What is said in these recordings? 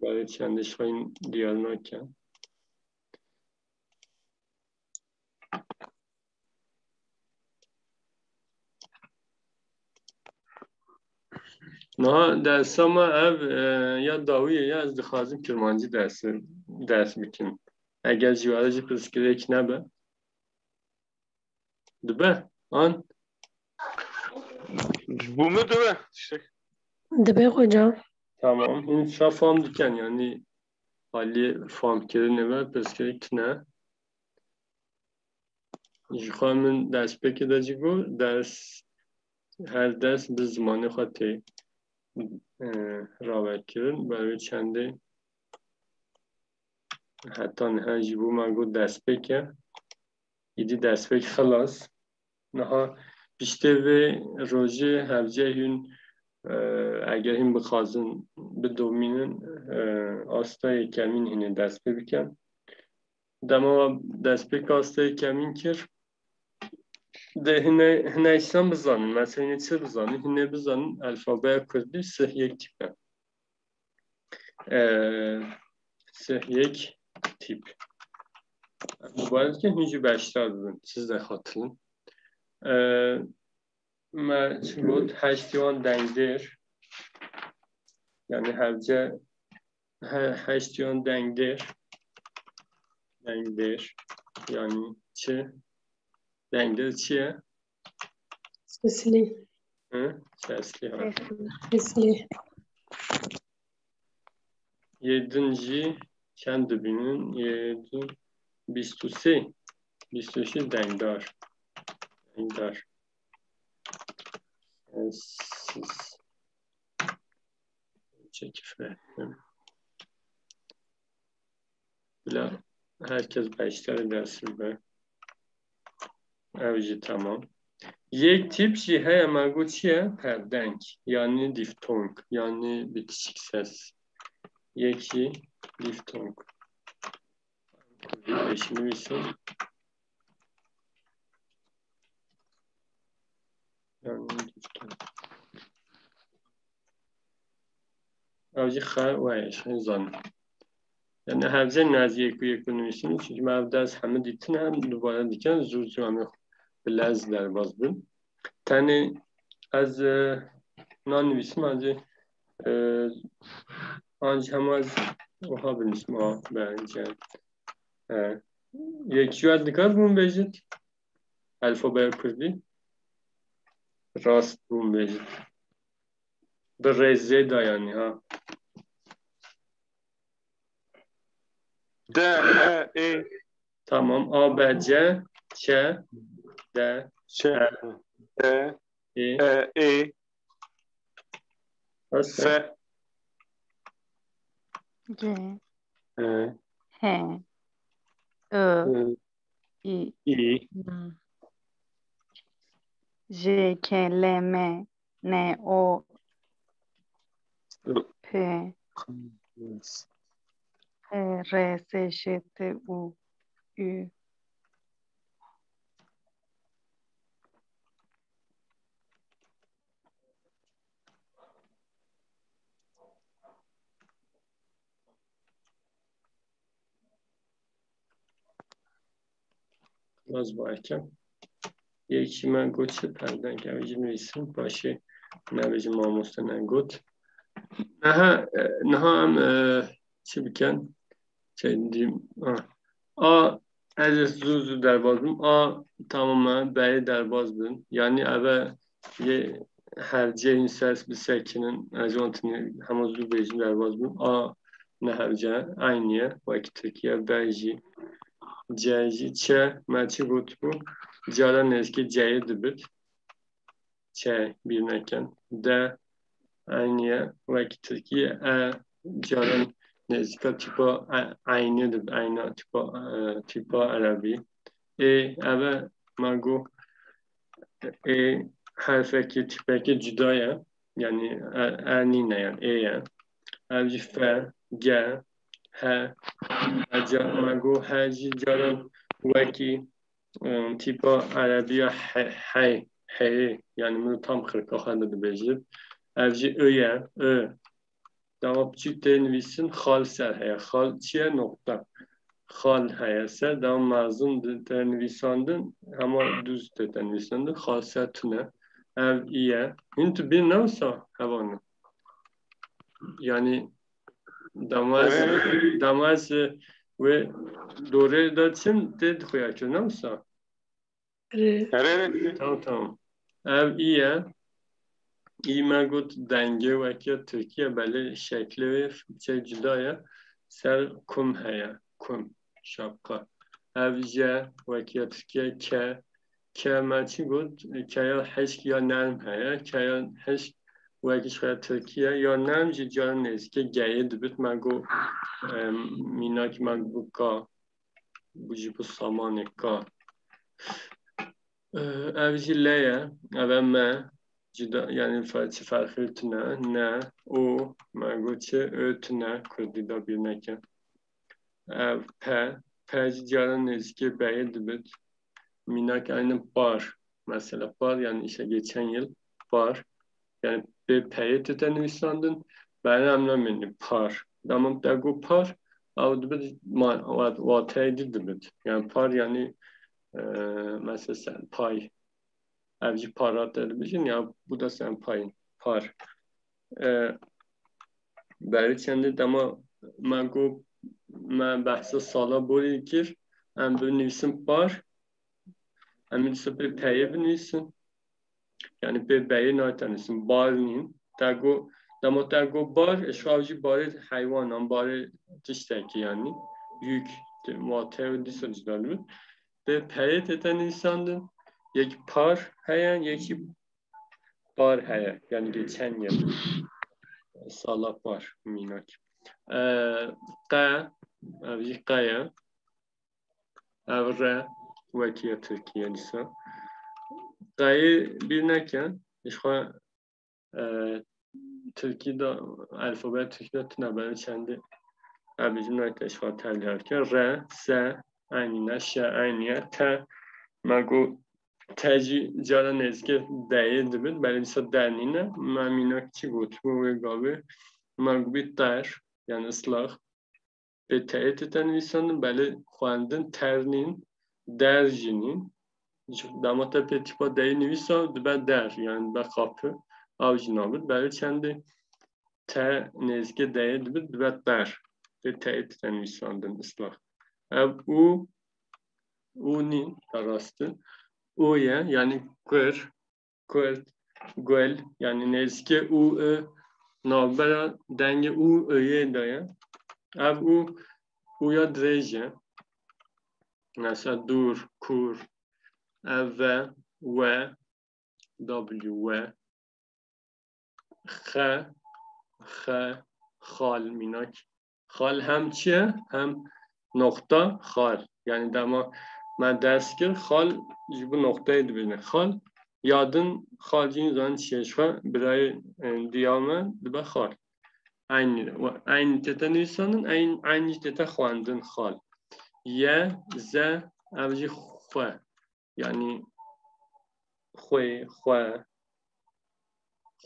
برای چندش خواهیم دیار نکن. نه درس ما یا داویه یا از دخوازم کرمانجی درس بکنم. اگر جوارجی پرسکریک نبه دبه آن بومه دبه دبه کجا؟ tamam. این فهم دیکن یعنی حالی فهم کردن و پرسکریک نه جخواه من درس بکده جگو درس هر درس به زمانه خواهد رابط کردن برای چنده حتی نه جبو ما گو دست بکه ایدی دست بک خلاص نها بیشتر به روژه هفجه هون اگر هم بخوازن به دومینن آستای کمین هنه دست بکن دما دست بک آستای کمین کر ده هنه ایسان بزانن مثلا هنه چه بزانن هنه بزانن الفابه کردی سه یک تیپه سه یک tip. Bu arada hücü başlardı. Siz de hatırlayın. Mevcut HT1 dengdir. Yani hevce HT1 dengdir. Dengdir. Yani çi? Dengdir çiye? Sesli. Hı? Sesli ha. Sesli. Yedinci kendibinin bistusi dengdar. Dengdar. Siz çekif ettim. Bila herkes başları dersi be. Evci tamam. Yek tip şey ama bu çiğe perdenk. Yani diftong. Yani bitişik ses. Yeki diftong. Beşini bilsin. Yani diftong. Evci خواهد وایش زن. یعنی هفته نزدیک به یک نویسیم چون من از همه دیدن هم دوباره دیدن زود همه بلز در باز بود. تنی از نان نویسیم از آنج هم از اوها بنویسیم بنجه یکی از دیگر بون بجید الفابه کردی راست بون بجید به رزه دایانی ها د ا tamam A B C Ç D ç e Nasıl? f G e H I I i J K L M N O P R S Ş T U Ü باز با اکم یکی من گوت شد پردن که اویجی نویسیم باشه نویجی ماموسته نگوت نه هم چی بکن چه دیم A از زوزو در بازم A tamamen B'yi در باز بین yani eve یه هر جه ses bir sekinin az ontini hamazlu bejim در باز بین A ne her ce aynı vakit Türkiye B'yi C'yi Ç maçı gut bu C'den eski C'yi dibit Ç bir neken D aynı vakit Türkiye E C'den nezika tipa aynıdır aynı tipa Arabi eve mago harfeki tipeki cüdaya yani ernine yani ya evci F G H mago haci caran vaki tipa Arabi hay yani bunu tam 40 xandı bejib evji öye, dama küçük denvisin xal ser heye. Xal çiye nokta. Xal heye ser, dama mazlum denvisandın, ama düz denvisandın, xal ser tüne. Ev iye. Hintü bir navsa havanı. Yani damaz ve doğru da çim dedi koyarken navsa. Evet. Tamam. Ev iye. İma gut denge ve ki Türkiye böyle şekli ve şey cüdaya ser kum heye. Kum. Şapka. Ev je ve ki Türkiye ke maçı gut ke ya heşk ya nerm heye. Ke ya heşk ve ki şöyle Türkiye ya nerm cicanın eski geyi dibit mago minak mago ka bu jibu samanı ka. Ev jileye ev me yani farklı tüne ne o magoçe ötüne kurdida bir neke pe cicarın eski beyi dibit minak aynı bar mesela bar yani işte geçen yıl bar yani bir peyi tüten üstandın ben anlamadım par damam da bu par av dibit vataydı dibit yani par yani mesela sen pay evci parat edebilirsin ya bu da sen payın par. برای چنده دما من گو من بحث سالا بوری کر هم بنویسم بار هم بنویسم به پیه بنویسم yani به بیه نایتنیسم بار نیم تگو دما تگو بار اشخاصی بار حیوان هم بار تشتکی yani yük muhatebe disajlar mı ve پیه تتنیساندın یک par heyen yeki bar heye yani geçen yıl sala par minak ق اوی قیا او ر وکیه Türkiye lisa قایı bir neken işe Türkiye'de alfabe Türkiye'de tüne kendi abicim neyse işe tercih ederken R, S, aynı ş, aynı T magu teci cana nezge değildi bir böyle ise dernine maminak çigut bu ve gabi magu bir der yani ıslah به تایید تنویسان بله خواندن ترنین درجینین دامات پتیپا دی نویسا به در yani به kapı avcınabıd بله kendi te nezge değil به در به تایید تنویساندن ıslah u'nin darastı u'ya yani gwel yani nezge u'ı nabera denge u'ye daya ev uya dreje mesela dur, kur, ev ve, w, khal minak. Khal hem çiye hem nokta khal. Yani dama ben ders kir khal bu noktaydı bine. Khal yadın khalcin zan çeşme birey diyame dibe khal. Aynı tete nüsanın aynı tete xwandın xal. Ye, ze, evci xwe. Yani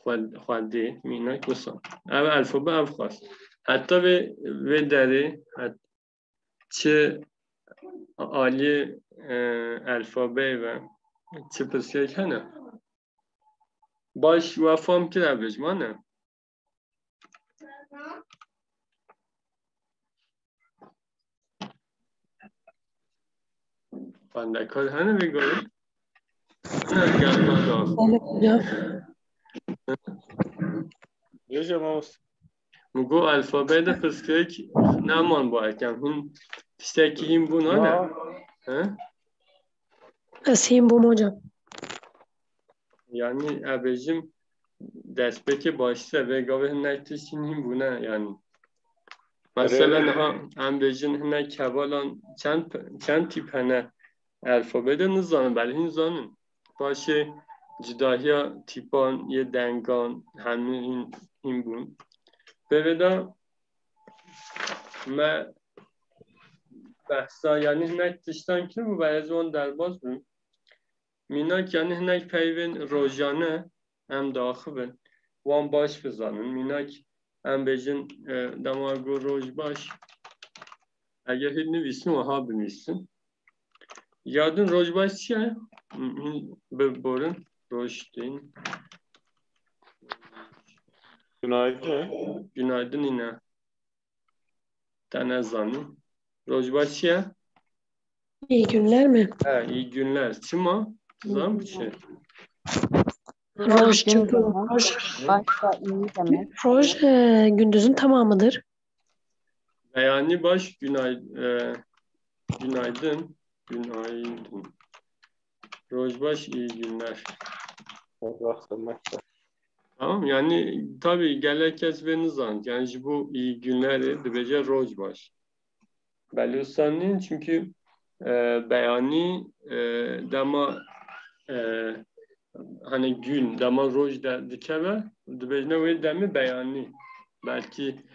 xwedi, minak vısa. Ev alfabe ev xwast. Hatta ve deri çi ali alfabe ve çi pirsiyek hene. Baş vefam kir evlecmane. Fandakar hani bir göre? بله hocam. Mugo alfabede pıskek naman bu erken. Hun pistekiyim buna ne? Asayım bu hocam. Yani abicim despeki başta ve gaveh netişinin buna yani. Mesela abicim ne kevalan çend tip hene alfabede nizanın belki nizanın. Başı cidahiya tipan ye dengan hemin bun. Ve me بحثا یعنی هنک تشتن که و از اون درباز بیم مینا که یعنی هنک پیوین روزانه هم داخل بین وان باش بزنن میناک ام بجن دماغو روش باش اگر هیچ نویسن و ها بنویسن یادın روش باش چیه؟ ببرن روش deyin. Günaydın. Günaydın yine. Tanezani. Rojbaş çiye? İyi günler mi? He, iyi günler. Kim o? Kızım bir şey. Roj Gün çıktı. demek. Roj, Başta iyi demek. roj gündüzün tamamıdır. Beyani baş günaydın. Günaydın. Rojbaş iyi günler. Tamam yani tabii gelirken ve zannediyor. Yani bu iyi günleri dibece rojbaş. Belüstanın çünkü beyani dama hani gün dama roj dikeve dibece ve demi beyani. Belki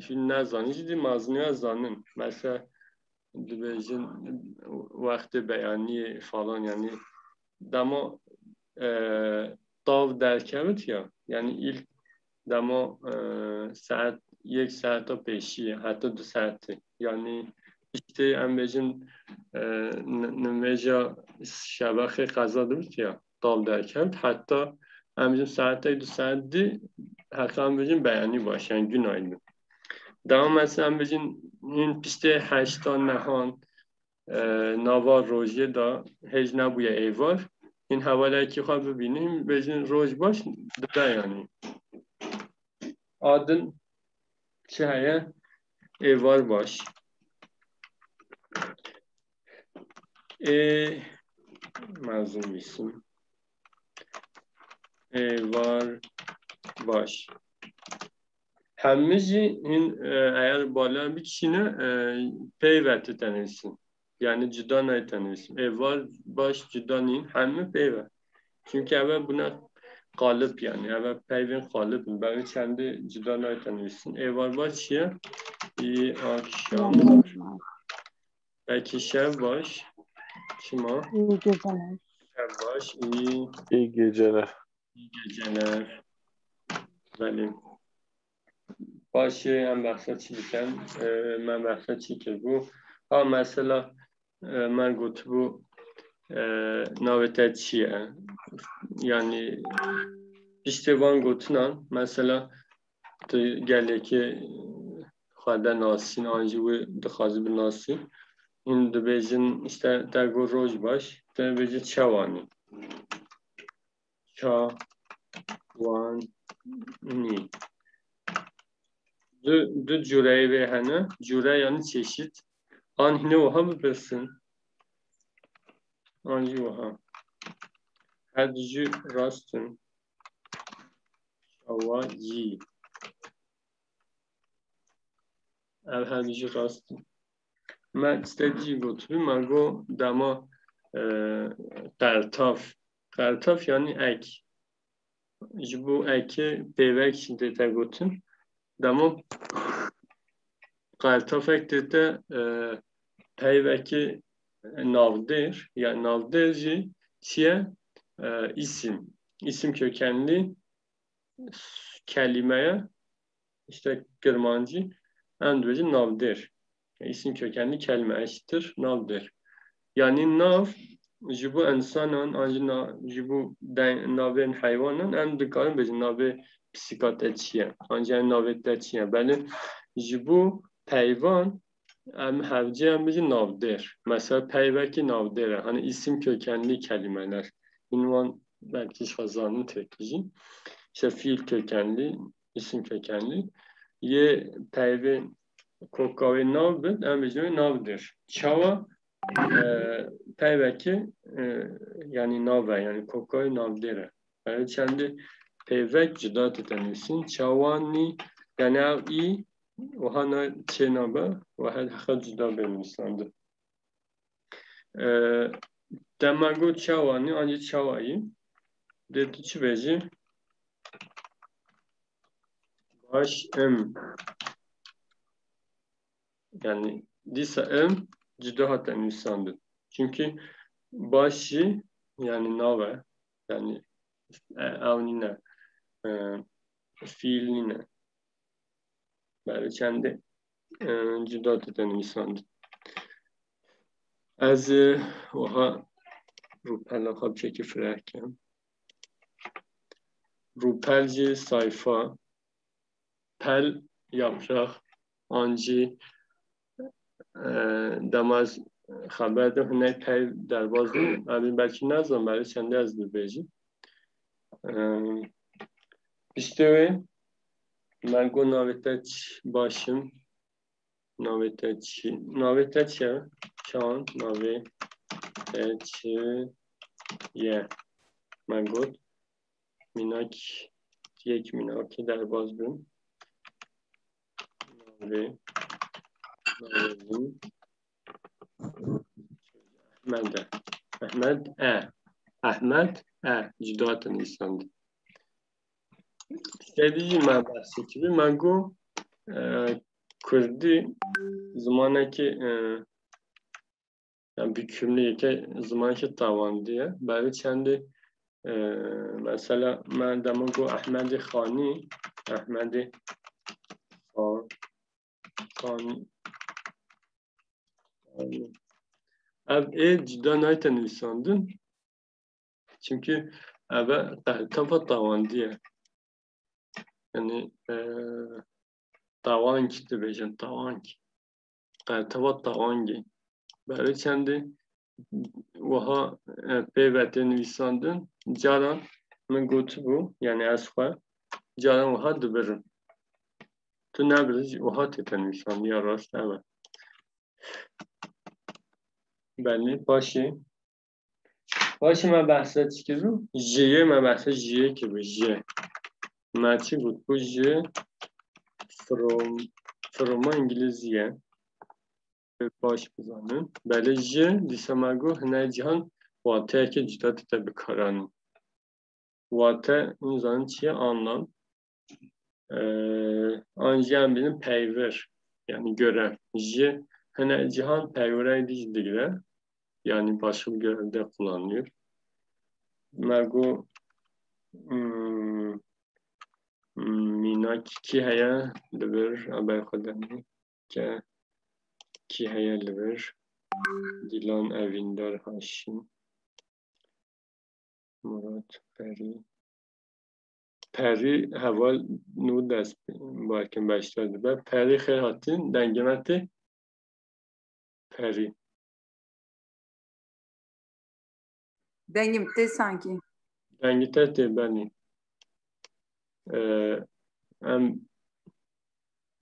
şimdi ne zannediyor? Mazniye zanın. Mesela dibecin vakti beyani falan yani dama tav derkevet ya yani ilk dama saat 1 saate peşi hatta 2 saati yani işte embecin nmeja şabakı kazadı ya tav derkevet hatta embecin saate 2 saati hatta embecin beyani baş yani gün aynı. Daha mesela embecin in piste 8 nehan nava roje da hiç nebuye ev var. این حواله که خواه ببینیم بجن روز باش ده yani. Adın çaya evar baş. Mazlum isim. Evar baş. Hemimizin eğer bağlı bir kişine peyveti tanırsın. Yani cüdanayı tanırsın. Evar baş cüdanin hemmi peyvet. Çünkü evvel buna kalıp yani evvel peyvin kalıp ben kendi cüdanayı tanırsın. Evar baş ya iyi akşamlar. Belki şev baş. Kim o? İyi geceler. Şev baş. İyi İyi geceler. geceler. Benim. Başı en bahsa çiğken ben bahsa çiğker bu. Ha mesela ben gotu bu navete çiğe. Yani işte van gotunan mesela gele ki xwede nasîn an jî wê dixwaze binasî hûn dibêjin işte te got roj baş te bêje çawanî çawanî du cüreyê vê hene cüre yani çeşit an hîne wiha bipirsin an jî wiha her du jî rast in çawayî ev her du jî rast in me stedî gotibî me got dema qertaf yani ek ji bo ekê pêvek tê te gotin dema qertafek tê te peyvekê navdêr yani navdêr jî çiye isim kökenli kelimeye işte Germancı en dibêjin navdêr isim kökenli kelime eşittir navdêr yani nav ji bo insanan ji bo navên heywanan em dikarin bêjin navê pisîka te çi ye ancî em navê te çi ye belê ji bo peyvan em hevcê em bêjin navdêr mesela peyvekî navdêr e hani isim kökenli kelimeler ünvan belki xwezanin têkijî işte fiil kökenli isim kökenli yê peyvê kokavê nav bin em bêjin navdêr çawa peyvekî yani nave yani kokay navdêr e yani kendi peyvek cida tetenîsin çawanî yani ev î wiha ne çênabe wiha heqa cida bênivîsandin dema got çawanî ancî çawayî dê tu çi bêjî baş em yani dîsa em cida hate nivîsandin çünkü başı yani nave yani evnîne fiiline. برای چنده جدا دادن میساند. از وها روپل خواب چکی فرکم. روپل جی سایفا پل yaprak آنجی دماز خبر ده هنه پی در بازی این بلکه نزدم برای چنده از دو بیجی بیشتوی من گو ناویتاچ باشم ناویتاچ چان ناویتاچ یه من گود میناک یک میناکی در باز بیم Ahmed جدات نیستند. استدی من بحثی که من گو کردی زمانه که bir cümleye zaman ki tavan diye. Böyle kendi mesela ben demin bu Ahmedi Khani Ahmedi Khani ev cidden ayet nüvisandın. Çünkü eve tavan tavan diye. Yani tavan ki de beceğim tavan ki. Tavan tavan ki. Böyle kendi vaha peyvete nüvisandın. Caran men gotu bu yani asfa. Caran vaha dıbırın. Tu ne biliriz vaha teten nüvisan ya rast evet. Belli başı. Başı ma bahset çıkıyorum. J'ye ma bahset J'ye ki bu J. Maçı bu J from İngilizce. باش بزنن بله ج دیسماگو هنه جهان واته که جدا tabi karan واته این زن چیه anlam anjiyan benim peyver yani görev j hene cihan peyver edici değil yani başka bir görevde kullanılıyor mago minak ki haya deber haber kadar ki ki hayaldir. Dilan Evindar Haşim. Murat Peri. Peri heval nu dest barken başladı. Ben Peri xeyhatin dengemeti Peri. Dengimte sanki. Dengite beni. Em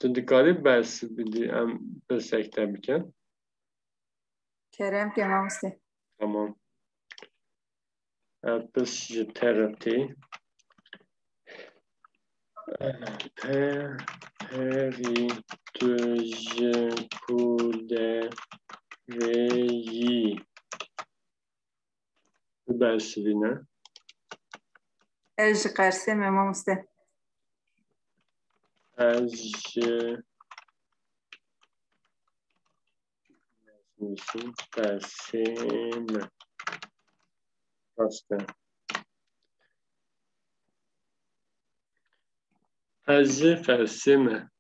dedikari bers bidi em besekte biken. Kerem tamam işte. Tamam. Pes terapi. Peri tüjekudereyi bersivine. Ez Qarsem tamam işte. Ez Qarsem Rasta. Ez Qarsem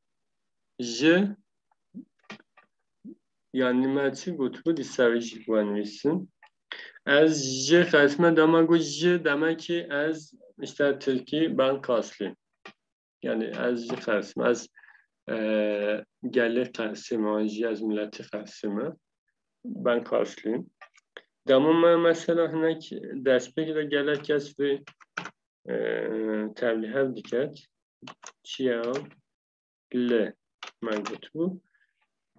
J yani maçı gotu disavij buanvisin. Ez J Qarsem damago J demek ki ez işte Türkiye ben kaslı. Yani ez J Qarsem ez gelir Qarsem J az milleti Qarsem ben kaslıyım. Damam mesela hnek despeki de gelir kes ve tebliğ diket. Çiyav le mevcut bu.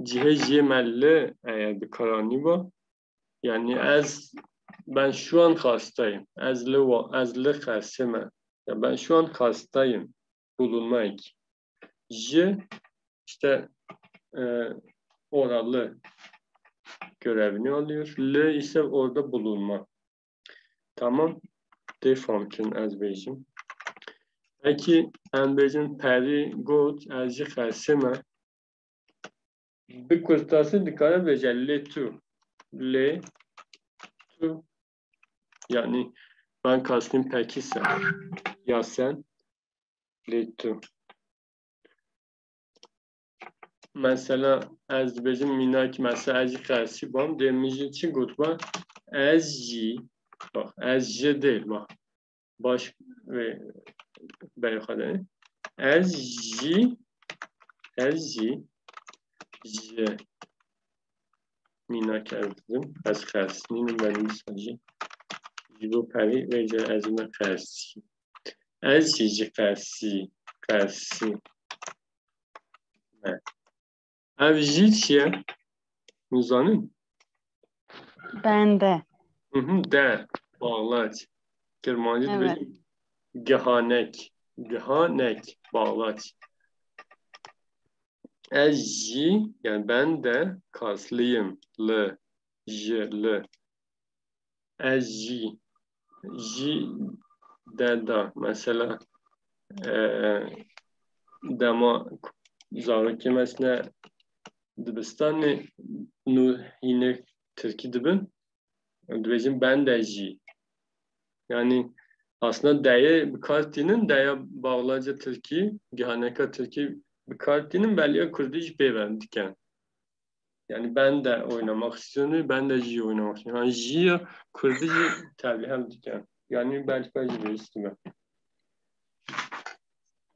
Cihe melli eğer bir karani bu. Yani ben şu an hastayım. Ezle khasime. Ya ben şu an hastayım. Bulunmak. J işte oralı görevini alıyor. L ise orada bulunma. Tamam. Defonkin ezbejim. Peki ezbejim peri god ezci khasime. Bir kustası dikkat edeceğiz. Le tu. Yani ben kastım peki sen. Ya sen. لیتو مثلا از بجیم میناک مثلا از خاصی بام دمیجی چی گفت با از جی از جی değil bak baş ve beyefendi از جی ج مینا کردیم از خاصی benim sadece جیبو پری و جا از من خاصی از جی خاصی نه ev jî çiye? Müzanin? bende. De. Bağlaç. Germancı Evet. gehanek. Bağlaç. Ez jî yani ben de kaslıyım. L. Ez jî. Jî de da. Mesela dema zaraki mesela Dibistanı nu yine Türkiye dibin. Dibicim ben de jî. Yani aslında deye bir kartinin deye bağlaca Türkiye, gihaneka Türkiye bir kartinin belli Kürdiş beyvendiken. Yani ben de oynamak istiyorum, ben de jî oynamak istiyorum. Yani jî Kürdiş tabi hem diken. Yani belki bir istiyorum.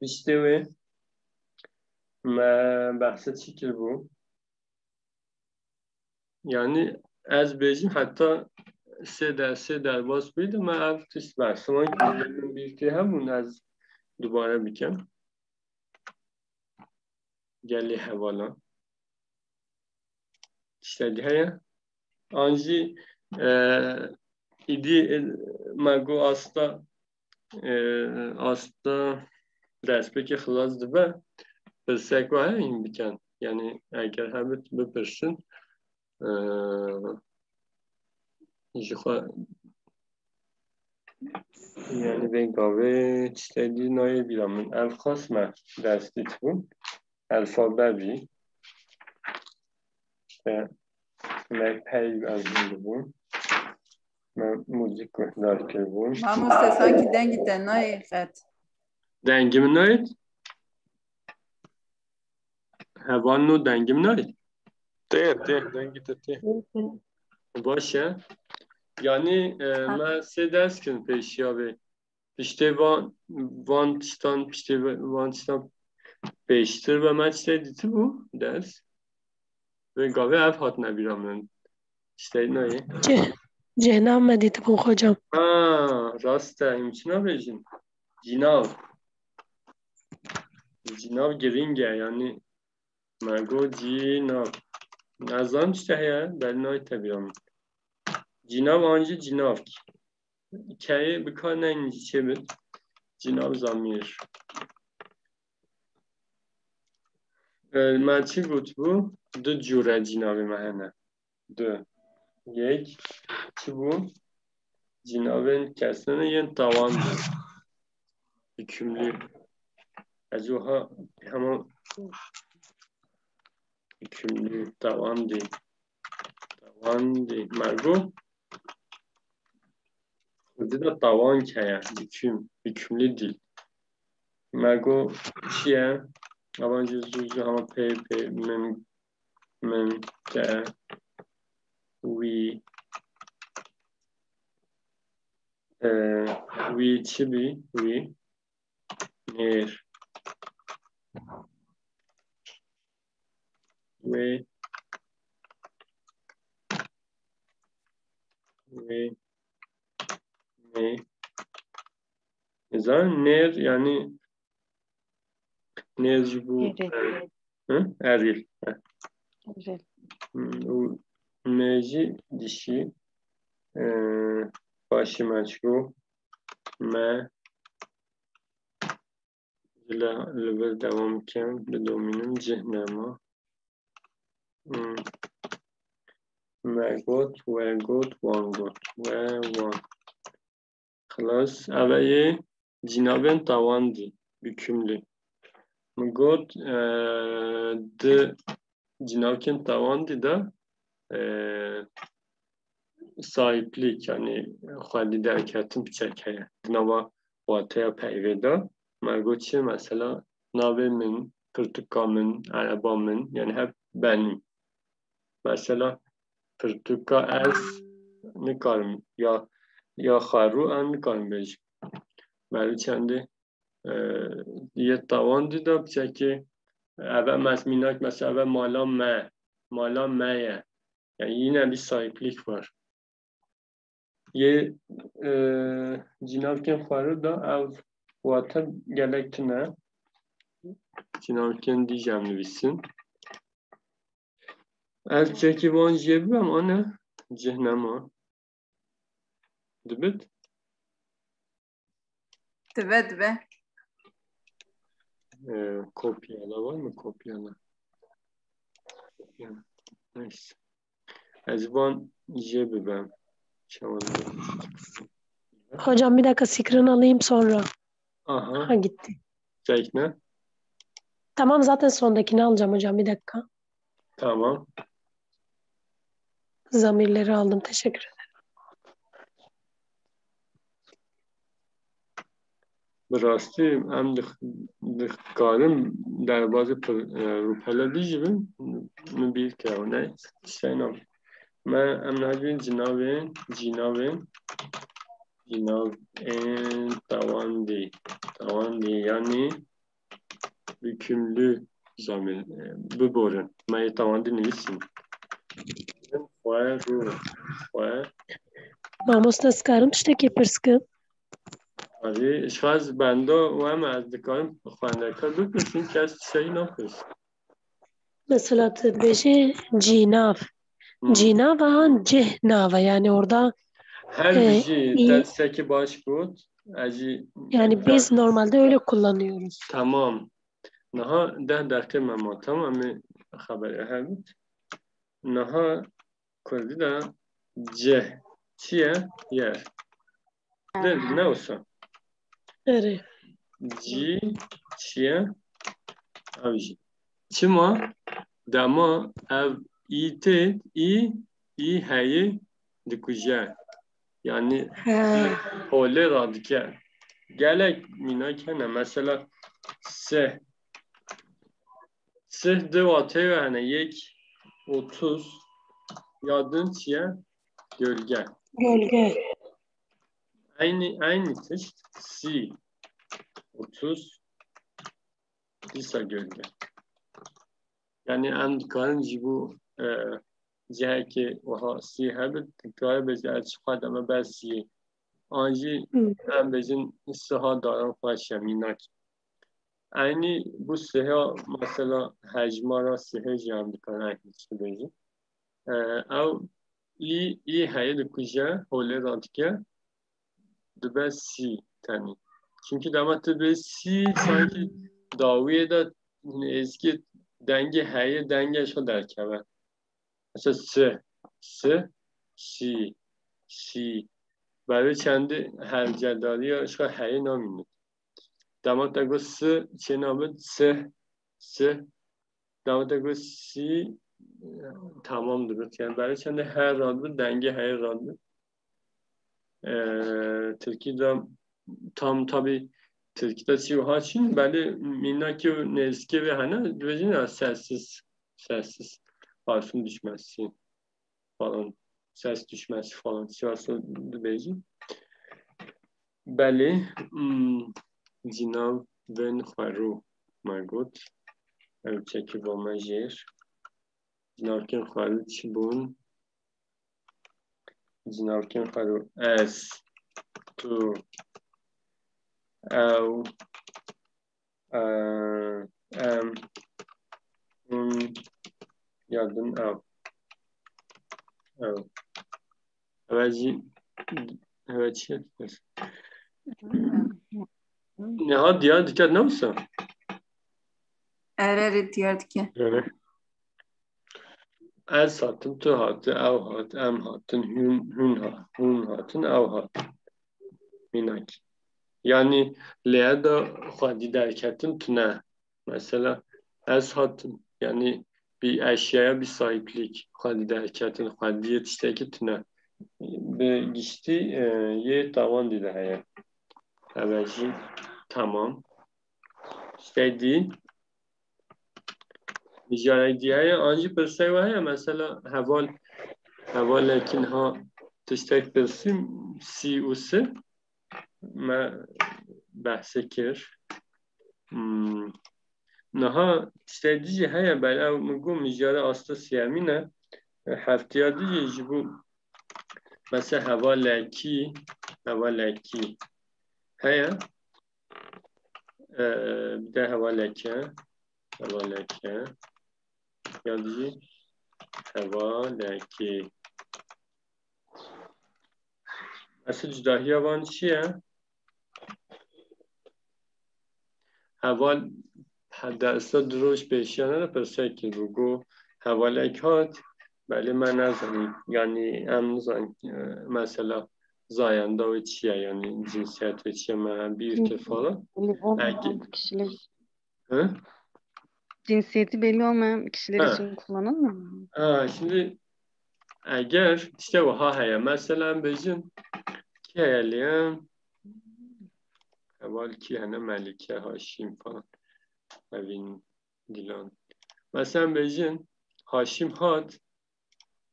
İşte ve bahset şekil bu. Yani ez bejim hatta سه درباز بید و من افتش برسمان بیرتی همون از دوباره بکن گلی حوالا işledi heye anji idi mago asta despeki xılas dibe bilsek var in biken yani eğer hebit bipirsin yani ben kahve işledi noye bilamın ev khasma destit bu alfabe bi işte mepey azim bu müzik kurdar bu Mamoste sanki dengi tenay xet. dengimin ait havanno dengimin ait Den gitti. باشه yani ben size dersken peşi abi işte van tistan peştir ve ben işte diti bu ders ve gave ev hat nebiramın işte ne جهنم مدیتم hocam. ha rasta imçina bejin cinav geringe yani mago cinav nazan işte ya ben ne tabiram cinav anji cinav hikaye bir kanen çevir cinav zamir من چی بود بو؟ دو جوره جنابی مهنه دو یک چی بود؟ جنابین کسنه یه تاوان بود hükümlü acaba ama hükümlü tavan değil margo burada da tavan kaya hükümlü değil margo çiğe avancı zuzu ama pe men kaya we çibi we ner ve ne zaten ner yani nerci bu eril nerci dişi başı maçku me level devam ken به دومینم جهنما مگوت وگوت وانگوت وان خلاص اولی جنابن تواندی bükümlü مگوت د cenabken tavandi da sahiplik yani xwedî derketin biçekeye dinava wataya peyveda مرگو چیه مثلا ناوه من پرتوکا من عربا من یعنی hep benim mesela پرتوکا از نکارم یا خارو هم نکارم بهش برای چنده یه توان دیده بچه که اول مزمیناک مثلا اول مالا مایه yani yine bir sahiplik var. Ye cinavken farı da ev vata gelektine cinavken diyeceğim bilsin. Ev çeki van jebi ama ne? Cehnema. Dibit? Dibe. Kopyala var mı kopyala? Neyse. Ez van jebi ben. Çavalda. Hocam bir dakika screen alayım sonra. Aha. Ha gitti. Çekne. Tamam zaten sondakini alacağım hocam bir dakika. Tamam. Zamirleri aldım. Teşekkür ederim. براستی ام دخکارم در باز روپلا دیجیم مبیر که نه سینام من ام نهجوین جناوین tavandi yani hükümlü zamir bu borun ben tavandi neysin خواه Mamos naskarım tiştekî pirskim. آره اشخاص بنده و هم از دکارم خوانده کار بپرسیم که از چیزایی نپرسیم Mesela beşi cinav. Cinav ve cehnav yani orada her bir şey iyi. dersteki baş بود Yani biz normalde öyle kullanıyoruz. tamam naha dakika mema tamam mı haberi evet naha kurdu da ce çiye yer ne olsa Evet. ci çiye avcı çima dama ev ite i heyi dikuje yani hole radike gelek minakene mesela se de vatıyor yani yek 30 yadın çiye gölge Gölge. aynı çeşit si 30 disa gölge yani en karınca bu جایی که وها سی هبت تکرار بجه از خواهد اما بس سی آنجی هم بجن سها دارم خواهد شمینک اینی بو سها مثلا حجما را سها جمع بکنه اینیسته بجن او ای هایی دو کجا حوله داد که دو بس سی تنی چونکه دامت دو بس سی سانکی داویه دا ازکی دنگ هایی دنگش رو در کبه مثلا سی برای چند هر جدالی یا اشکال هی نامینید داماد اگه چه نامد داماد اگه سی tamam درست yani برای چند هر راد بود دنگه هی راد بود Türkiye'de tam tabi Türkiye'de çiğ için böyle minnaki nezke ve hani diyeceğin sessiz harfin düşmesi falan ses düşmesi falan siyasi diyeceğim. Beli cinav ve nxaru margot çeki vamajer cinavken xaru çibun cinavken xaru es tu ev em yardım ev evet şey ne ha diğer dikkat ne olsa Evet diyorduk ki. Yani az hatın tu hatı ev hat em hatın hun hatın ev hat minak yani leyada xadi derketin tüne mesela az hatın yani bir eşyaya bir sahiplik xadi derketin xadi yetişteki tüne به گشتی یه توان دیده هست اولی tamam شدی میجاره دیگه آنجی پرسه و هیا مثلا حوال لکن ها تشتک پرسیم سی و سه ما بحث کر نها تشتدی هیا بله مگو میجاره آستا سیامینه هفتیادی جبو مثلا هوا لکی هیا bir de hava leke yazıcı hava leke mesela cüdahiye van çiye hava derste duruş beşiyana da perseki bu hava lekat beli ben nazanım yani emnizan mesela zayanda ve çiye yani cinsiyet ve çiye bir falan Belli olmayan kişiler, hı? cinsiyeti belli olmayan kişiler Ha. için kullanılmıyor mu? Şimdi eğer işte o haya mesela bizim ki hayaliyem evvel ki hani Melike Haşim falan evin Dilan mesela bizim Haşim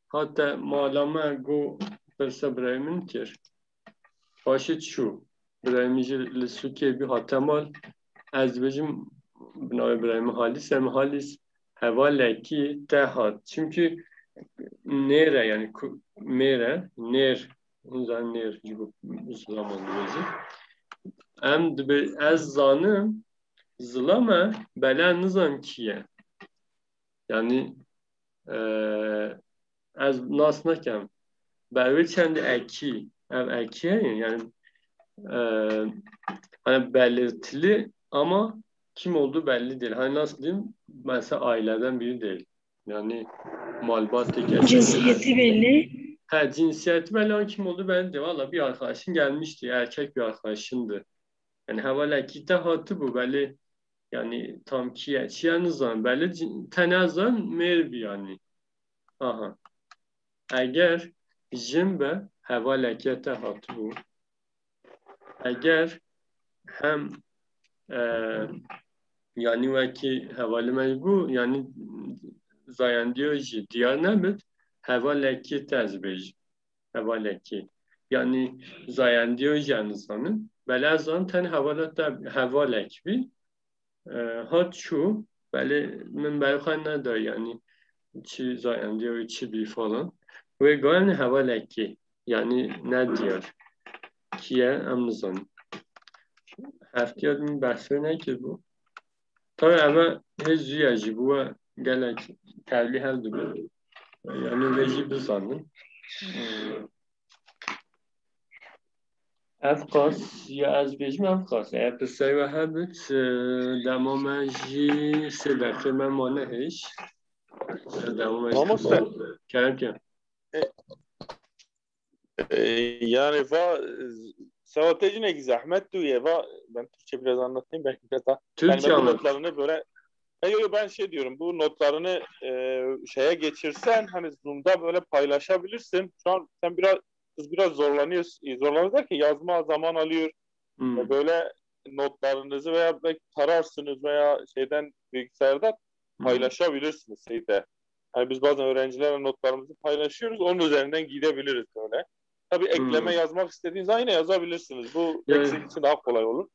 hatta malama go persa Bremen kir başit şu Bremiji Lisuki bir hatemal az bizim bina Bremen halis hevaleki tehat çünkü nere yani ner insan ner gibi zaman diyeceğim. Em dibe ez zanım zılama bela nizam kiye. Yani ez nas nakem. Belki kendi eki. Ev ekiye yani hani belirtili ama kim olduğu belli değil. Hani nasıl diyeyim? Mesela aileden biri değil. Yani malbat Cinsiyeti belli. Ha cinsiyeti belli ama kim olduğu belli değil. Valla bir arkadaşın gelmişti. Erkek bir arkadaşındı. Yani havalaki de hatı bu belli. Yani tam kiye. Çiyen zaman belli. Tenazan merbi yani. Aha. Eğer jimbe havalaki de hatı bu. Eğer hem yani vaki havale mecbu yani zayandiyojı diyar nebit havalaki tezbej. Havaleki. Yani zayandiyoj yani zanın. Belazan ten havalek bir. Hat şu böyle min belxan nedar yani çi zayandiyoj çi bir falan. Ve gani havaleki. Yani ne diyor? Kiye amnızan. Heftiyat min bahsi ne ki bu? Tabii ama hiç ziyacı bu gelek terli heldi bu. Yani reji bir zanın. Efkas ya ez bejim efkas. Eğer pısay ve hebit demama jî sedefê me mane hêj. Demama jî Mamoste kerem. yani savatecine zahmet duye ben Türkçe biraz anlatayım belki biraz daha. Türkçe Yani ben bu anlat. notlarını böyle ben şey diyorum bu notlarını şeye geçirsen hani Zoom'da böyle paylaşabilirsin. Şu an kız biraz zorlanıyor derken yazma zaman alıyor. Böyle notlarınızı veya belki tararsınız veya şeyden bilgisayardan paylaşabilirsiniz şeyde. Yani biz bazen öğrencilerle notlarımızı paylaşıyoruz. Onun üzerinden gidebiliriz böyle. Tabii ekleme yazmak istediğiniz yine yazabilirsiniz. Bu Yani, için daha kolay olur.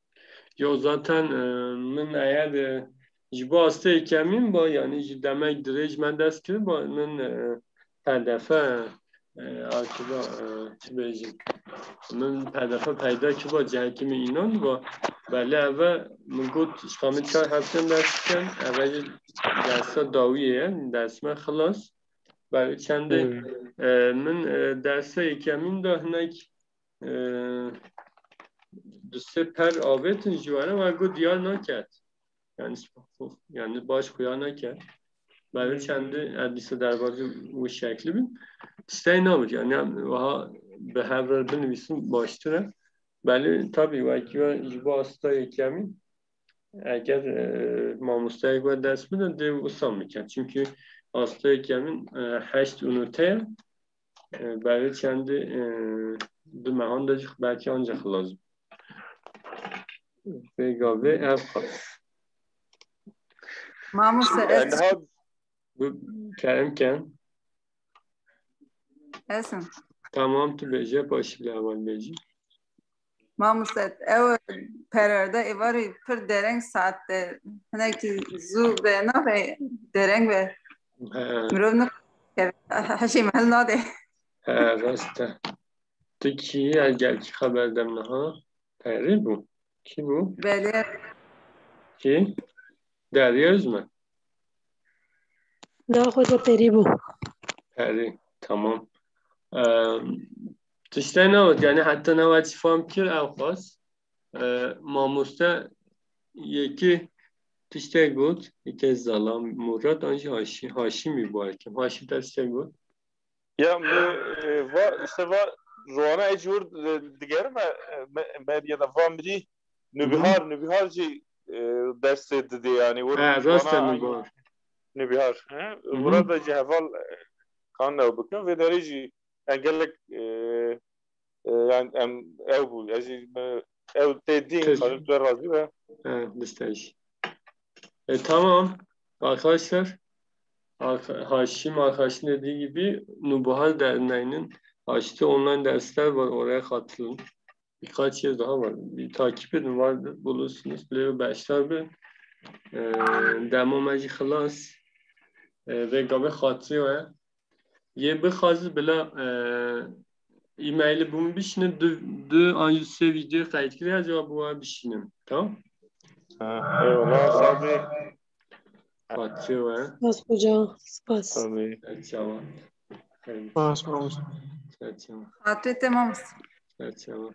yo zaten min eğer ji bu hastayı kemin ba yani ji demek direj men dest kirin ba min hedefe akiba çi bejim. من هدف پیدا که با جهکیم اینان با بله اول من گفت شامل چهار هفتم درس کن اول درس داویه درس من خلاص برای چنده من درس یکمین دا هنک دو سه پر آبتون جوانه و گفت دیار نکرد yani baş kuyana ki برای چنده ادیس دربازی و شکلی بین isteyin namır yani به هر بنویسیم باشتره ولی tabii belki bu hasta eklemin eğer mamustaya göre ders mi de usam mekan çünkü hasta eklemin 8 ünite برای kendi dümehan da belki ancak lazım ve gabe ev مامۆستا Yani ha Bu Kerimken. اسم Tamam tu beje başı bile aval beji. مامۆستا ئەو پەرەردە ئێواری پر دەرەنگ سات هەنێکی زوو بێ ناڕێ دەرەنگ بێ He, مرۆڤ هەشی مەهەل نادێ he rasta. Tu ki gel ki haberdem naha. Peri bu. Ki bu? بەلێ Ki? Derya Özmen. ناخۆ پێری بوو Peri. Tamam. Tişte ne oldu? Yani hatta ne var çifam kir avkas. Mamusta yeki tişte gut. İki zalam Murat anji Haşimi bu erken. Haşim de tişte gut. ya va işte va Rona ecur diğer medyada va midi Nübihar ci ders dedi yani. He rasta bu. Nübihar. Burada cehval kan ne bakın ve derece engellik yani ev bu. Yani ev dediğin kalıplar razı ve Listeş. Tamam. Arkadaşlar Haşim arkadaşın dediği gibi Nubuhal Derneği'nin açtığı online dersler var. Oraya katılın. Birkaç yer daha var. Bir takip edin vardır. Bulursunuz. Leo Beşler bir demameci kılas ve gabe hatırıyor. Ye bir hazır bile e-maili bunu bişine de anjüse video kayıt kire acaba bu bişinin. Tamam? eyvallah sabi Hatırıyor. سپاس هۆجا سپاس sabi Tamam. باش مامۆستا. Tamam. هاتوێتە مامۆستا Tamam.